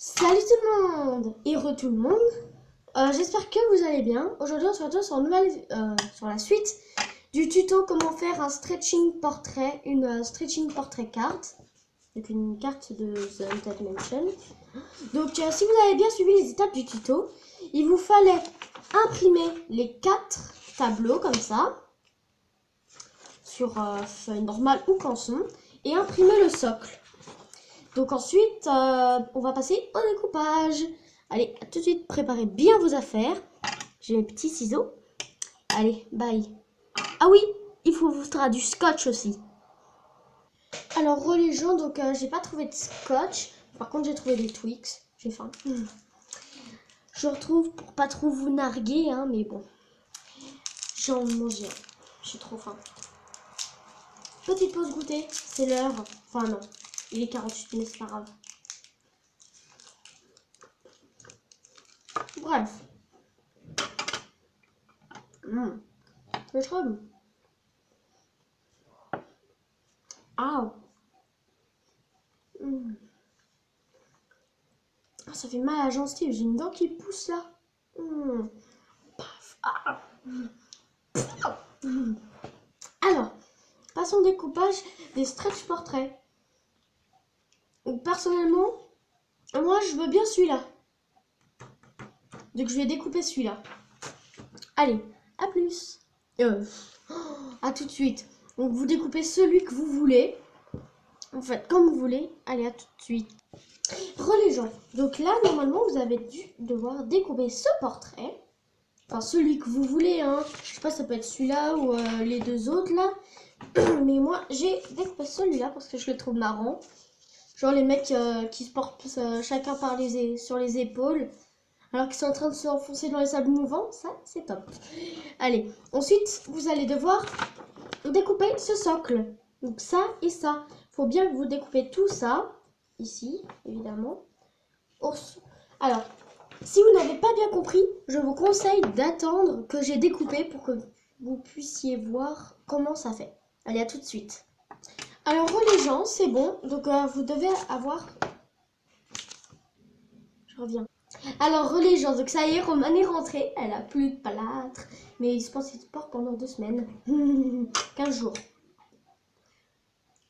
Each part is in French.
Salut tout le monde et tout le monde. J'espère que vous allez bien. Aujourd'hui on se retrouve sur la suite du tuto comment faire un stretching portrait, une stretching portrait carte, donc une carte de The Haunted Mansion. Donc si vous avez bien suivi les étapes du tuto, il vous fallait imprimer les 4 tableaux comme ça sur feuille normale ou canson et imprimer le socle. Donc ensuite, on va passer au découpage. Allez, à tout de suite, préparez bien vos affaires. J'ai mes petits ciseaux. Allez, bye. Ah oui, il vous faudra du scotch aussi. Alors, les gens, donc j'ai pas trouvé de scotch. Par contre, j'ai trouvé des Twix. J'ai faim. Je retrouve pour pas trop vous narguer, hein, mais bon. J'ai envie de manger. J'ai trop faim. Petite pause goûter, c'est l'heure. Enfin non, il est 48, mais c'est pas grave. Bref. C'est trop bon. Ah. Ah, ça fait mal à la gencive, j'ai une dent qui pousse là. Paf. Ah. Alors, passons au découpage des stretch portraits. Personnellement, moi je veux bien celui-là. Donc je vais découper celui-là. Allez, à plus. À tout de suite. Donc vous découpez celui que vous voulez. En fait, comme vous voulez. Allez, à tout de suite. Les gens. Donc là, normalement, vous avez dû devoir découper ce portrait. Enfin, celui que vous voulez, hein. Je sais pas, ça peut être celui-là ou les deux autres, là. Mais moi, j'ai découpé celui-là parce que je le trouve marrant. Genre les mecs qui se portent chacun sur les épaules. Alors qu'ils sont en train de se enfoncer dans les sables mouvants. Ça, c'est top. Allez, ensuite, vous allez devoir découper ce socle. Donc ça et ça. Faut bien que vous découpez tout ça. Ici, évidemment. Alors, si vous n'avez pas bien compris, je vous conseille d'attendre que j'ai découpé pour que vous puissiez voir comment ça fait. Allez, à tout de suite. Alors, les gens, c'est bon. Donc, vous devez avoir... Je reviens. Alors, les gens, donc ça y est, Romane est rentrée. Elle a plus de plâtre. Mais il se passe qu'il porte pendant 2 semaines. 15 jours.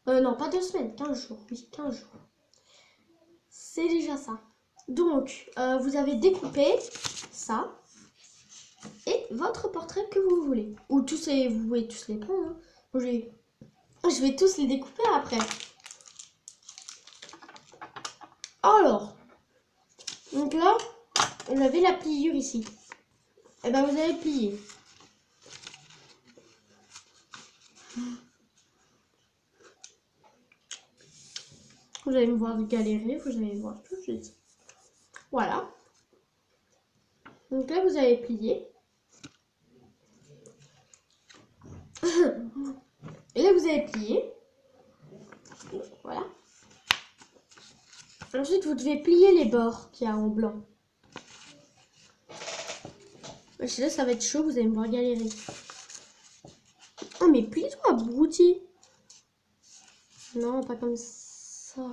Non, pas 2 semaines, 15 jours. Oui, 15 jours. C'est déjà ça. Donc, vous avez découpé ça. Et votre portrait que vous voulez. Ou tous vous pouvez tous les prendre. Hein. Je vais tous les découper après. Alors, donc là, vous avez la pliure ici. Et ben vous allez plier. Vous allez me voir galérer, vous allez me voir tout de suite. Voilà. Donc là, vous allez plier. Et là, vous allez plier. Voilà. Ensuite, vous devez plier les bords qu'il y a en blanc. Je sais là, ça va être chaud, vous allez me voir galérer. Oh, mais plie-toi, brouti. Non, pas comme ça.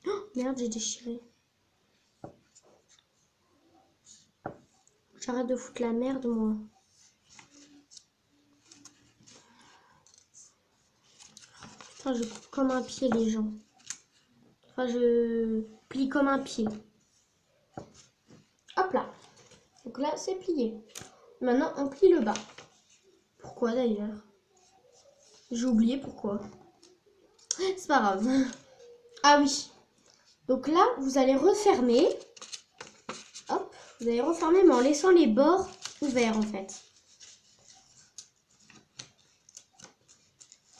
Oh, merde, j'ai déchiré. J'arrête de foutre la merde, moi. Putain, je coupe comme un pied, les gens. Enfin, je plie comme un pied. Hop là. Donc là, c'est plié. Maintenant, on plie le bas. Pourquoi d'ailleurs? J'ai oublié pourquoi. C'est pas grave. Ah oui. Donc là, vous allez refermer. Hop. Vous allez refermer, mais en laissant les bords ouverts, en fait.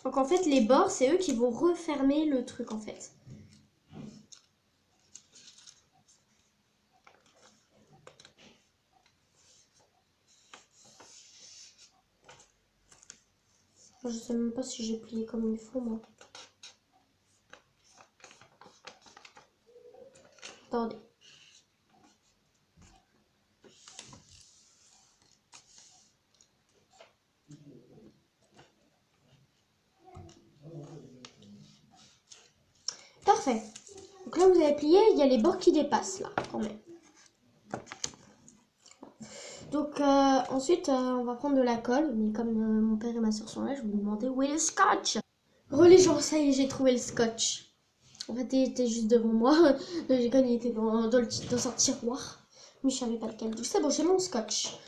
Donc en fait, les bords, c'est eux qui vont refermer le truc, en fait. Je sais même pas si j'ai plié comme il faut, moi. Attendez. Parfait. Donc là, vous avez plié, il y a les bords qui dépassent là, quand même. Donc ensuite, on va prendre de la colle. Mais comme mon père et ma soeur sont là, je vais vous demander où est le scotch. Les gens, ça y est, j'ai trouvé le scotch. En fait, il était juste devant moi. Le gun, il était dans un tiroir. Mais je savais pas lequel. C'est bon, j'ai mon scotch.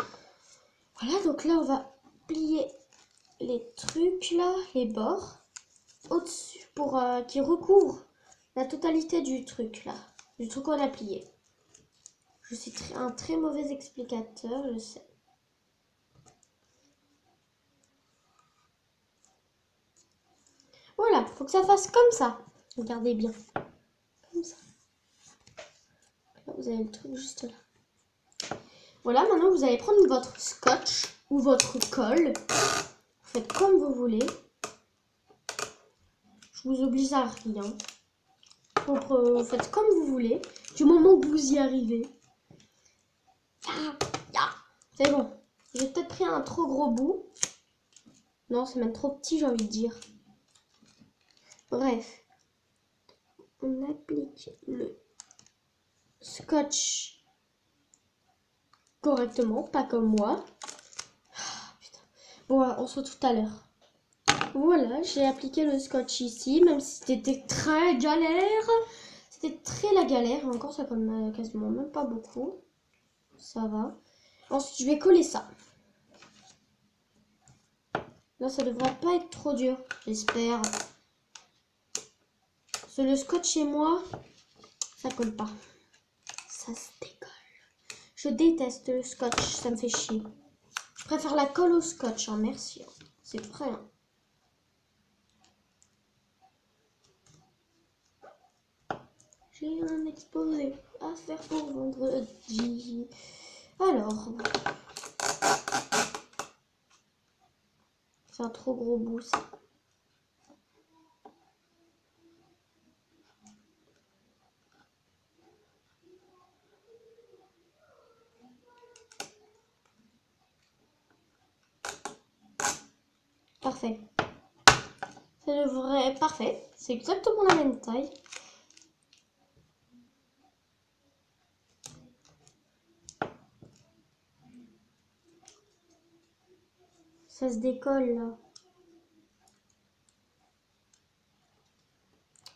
Voilà, donc là, on va plier les trucs là, les bords au-dessus pour qui recouvrent la totalité du truc là, du truc qu'on a plié. Je suis un très mauvais explicateur, je sais. Voilà, faut que ça fasse comme ça. Regardez bien. Comme ça. Là, vous avez le truc juste là. Voilà, maintenant vous allez prendre votre scotch ou votre colle. Vous faites comme vous voulez. Je vous oblige à rien. Vous faites comme vous voulez. Du moment que vous y arrivez. C'est bon. J'ai peut-être pris un trop gros bout. Non, c'est même trop petit, j'ai envie de dire. Bref. On applique le scotch correctement, pas comme moi. Putain. Bon, on se retrouve tout à l'heure. Voilà, j'ai appliqué le scotch ici, même si c'était très galère. C'était très la galère. Encore, ça comme quasiment même pas beaucoup. Ça va. Ensuite, je vais coller ça. Là, ça devrait pas être trop dur, j'espère. Parce que le scotch chez moi, ça colle pas. Ça se décolle. Je déteste le scotch, ça me fait chier. Je préfère la colle au scotch, hein, merci. C'est vrai. Hein. J'ai un exposé à faire pour vendredi. Alors. C'est un trop gros bout, ça. Parfait. Ça devrait... Parfait. C'est exactement la même taille. Ça se décolle, là.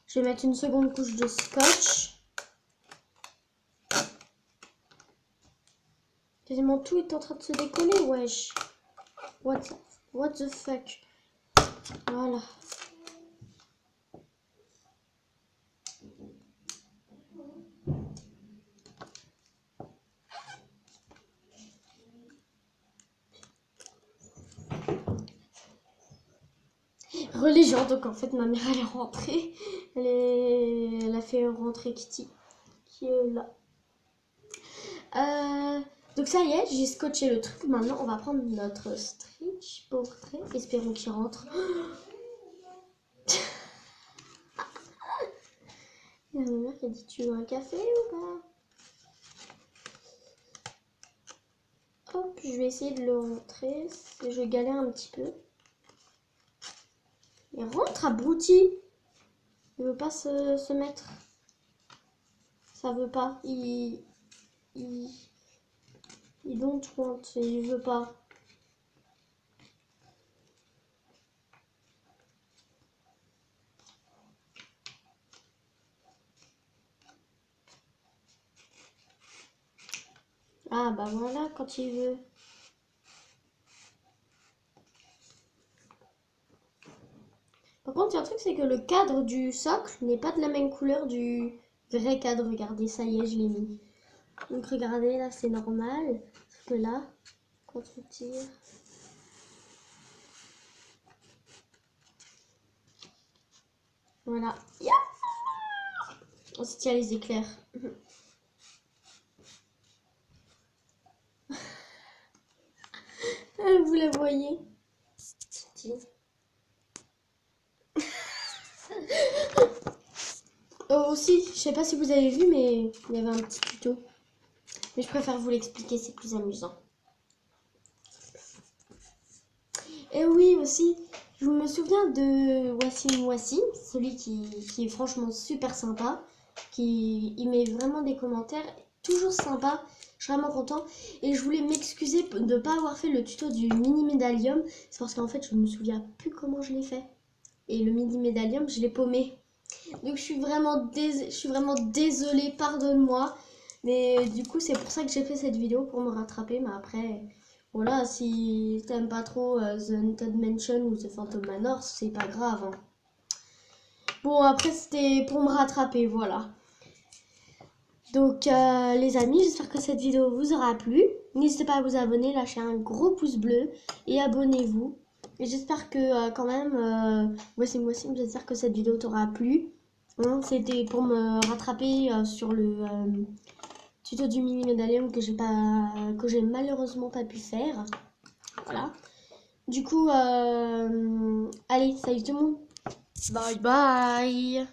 Je vais mettre une seconde couche de scotch. Quasiment tout est en train de se décoller, wesh. What the fuck. Voilà. Religion, donc en fait ma mère elle est rentrée. Elle a fait rentrer Kitty qui est là. Donc ça y est, j'ai scotché le truc. Maintenant on va prendre notre stretch portrait. Espérons qu'il rentre. Il y a ma mère qui a dit tu veux un café ou pas? Hop, je vais essayer de le rentrer. Je galère un petit peu. Il rentre, abruti. Il veut pas se mettre. Ça veut pas. Il don't want. Il veut pas. Ah bah voilà, quand il veut. Par contre, il y a un truc, c'est que le cadre du socle n'est pas de la même couleur du vrai cadre. Regardez, ça y est, je l'ai mis. Donc regardez, là c'est normal. Parce que là, quand on tire... Voilà. Yeah, ensuite, il y a les éclairs. Vous la voyez? Aussi, je sais pas si vous avez vu, mais il y avait un petit tuto. Mais je préfère vous l'expliquer, c'est plus amusant. Et oui, aussi, Je me souviens de Wassim, celui qui est franchement super sympa, il met vraiment des commentaires toujours sympas, je suis vraiment content. Et je voulais m'excuser de ne pas avoir fait le tuto du mini médalium, c'est parce qu'en fait je me souviens plus comment je l'ai fait. Et le mini médalium, je l'ai paumé. Donc je suis vraiment désolée, pardonne-moi. Mais du coup, c'est pour ça que j'ai fait cette vidéo, pour me rattraper. Mais après, voilà, si t'aimes pas trop The Haunted Mansion ou The Phantom Manor, c'est pas grave. Hein. Bon, après, c'était pour me rattraper, voilà. Donc, les amis, j'espère que cette vidéo vous aura plu. N'hésitez pas à vous abonner, lâchez un gros pouce bleu et abonnez-vous. Et j'espère que quand même, Wassim, j'espère que cette vidéo t'aura plu. Hein, c'était pour me rattraper sur le tuto du mini médaillon que j'ai malheureusement pas pu faire. Voilà. Du coup, allez, salut tout le monde. Bye bye.